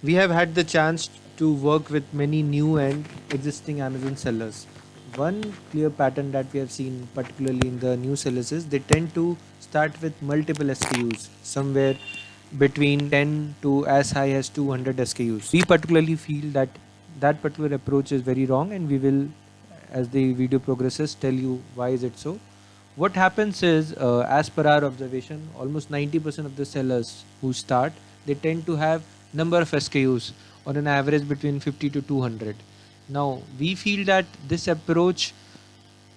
We have had the chance to work with many new and existing Amazon sellers. One clear pattern that we have seen, particularly in the new sellers, is they tend to start with multiple SKUs, somewhere between 10 to as high as 200 SKUs. We particularly feel that that particular approach is very wrong, and we will, as the video progresses, tell you why is it so. What happens is, as per our observation, almost 90% of the sellers who start, they tend to have number of SKUs on an average between 50 to 200. Now, we feel that this approach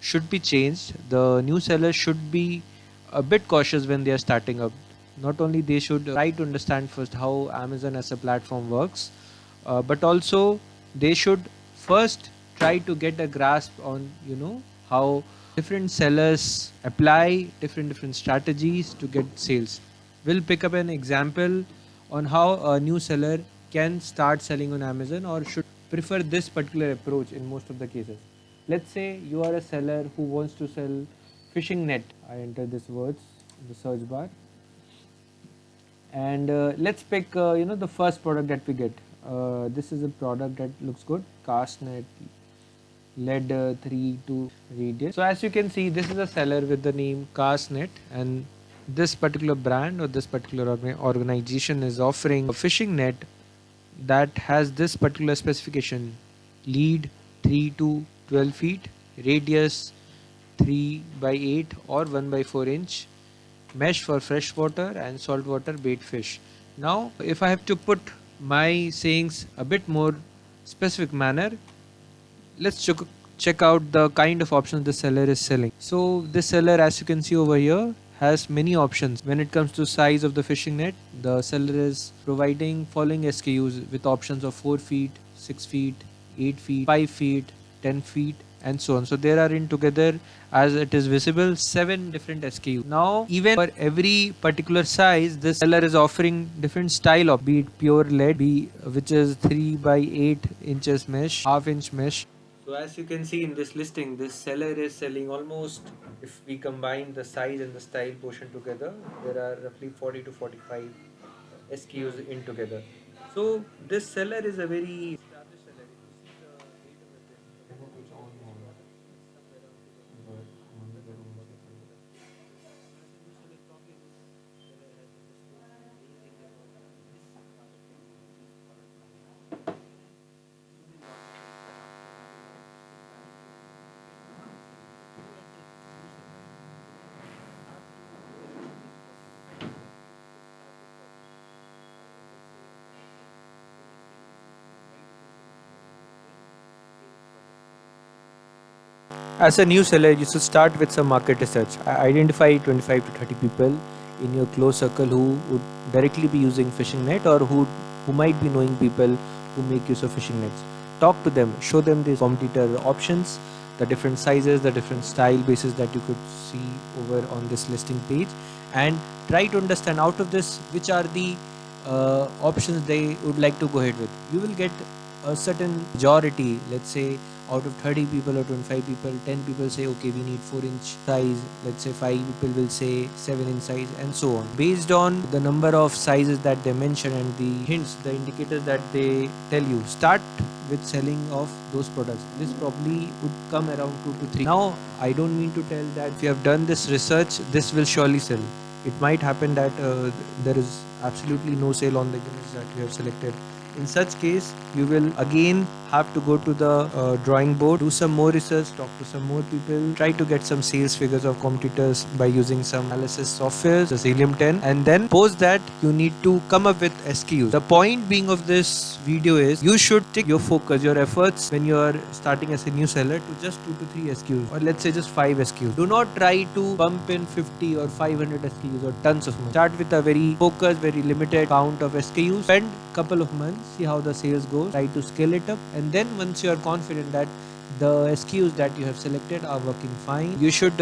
should be changed. The new sellers should be a bit cautious when they are starting up. Not only they should try to understand first how Amazon as a platform works, but also they should first try to get a grasp on how different sellers apply different strategies to get sales. We'll pick up an example on how a new seller can start selling on Amazon or should prefer this particular approach in most of the cases. Let's say you are a seller who wants to sell fishing net. I enter these words in the search bar, and let's pick the first product that we get. This is a product that looks good, cast net, lead 3 to radius. So as you can see, this is a seller with the name Castnet, and this particular brand or this particular organization is offering a fishing net that has this particular specification: lead 3 to 12 feet, radius 3 by 8 or 1 by 4 inch, mesh for freshwater and saltwater bait fish. Now, if I have to put my sayings a bit more specific manner, let's check out the kind of options the seller is selling. So this seller, as you can see over here, has many options. When it comes to size of the fishing net, the seller is providing following SKUs with options of 4 feet, 6 feet, 8 feet, 5 feet, 10 feet, and so on. So there are in together, as it is visible, 7 different SKU. Now, even for every particular size, this seller is offering different style of, be it pure lead, be which is 3 by 8 inches mesh, half inch mesh. So as you can see in this listing, this seller is selling almost, if we combine the size and the style portion together, there are roughly 40 to 45 SKUs in together. So this seller is a very established seller. If you see the date of the remote which on होगा, somewhere around 2013, so as a new seller, probably this seller has understood many things about this part of technology, product marketing. Assuming what happens that after having a good balance between the market and the selling, you as a new seller, you have to eliminate this caution. You just start with caution. Let's say from good SKUs, try to go for number, then scale it further. As a new seller, you should start with some market research. Identify 25 to 30 people in your close circle who would directly be using fishing net, or who might be knowing people who make use of fishing nets. Talk to them, show them the competitor options, the different sizes, the different style bases that you could see over on this listing page, and try to understand out of this which are the options they would like to go ahead with. You will get a certain majority, let's say out of 30 people or 25 people, 10 people say okay, we need 4-inch size, let's say 5 people will say 7-inch size, and so on. Based on the number of sizes that they mention and the hints, the indicators that they tell you, start with selling of those products. This probably would come around 2 to 3. Now, I don't mean to tell that if you have done this research, this will surely sell. It might happen that there is absolutely no sale on the units that you have selected. In such case, you will again have to go to the drawing board, do some more research, talk to some more people, try to get some sales figures of competitors by using some analysis software, the Helium 10, and then post that you need to come up with SKUs. The point being of this video is you should take your focus, your efforts when you are starting as a new seller to just 2 to 3 SKUs, or let's say just 5 SKUs. Do not try to pump in 50 or 500 SKUs or tons of money. Start with a very focused, very limited count of SKUs. Spend couple of months, see how the sales goes, try to scale it up, and then once you are confident that the SKUs that you have selected are working fine, you should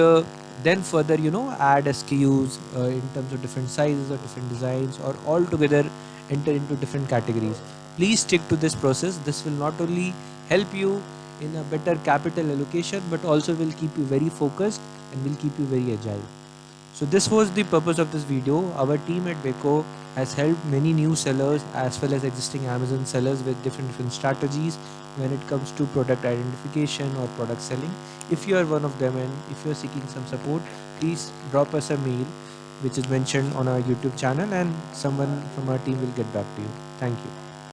then further add SKUs in terms of different sizes or different designs, or all together enter into different categories. Please stick to this process. This will not only help you in a better capital allocation, but also will keep you very focused and will keep you very agile. So this was the purpose of this video. Our team at Beko has helped many new sellers as well as existing Amazon sellers with different strategies when it comes to product identification or product selling. If you are one of them and if you are seeking some support, please drop us a mail which is mentioned on our YouTube channel and someone from our team will get back to you. Thank you.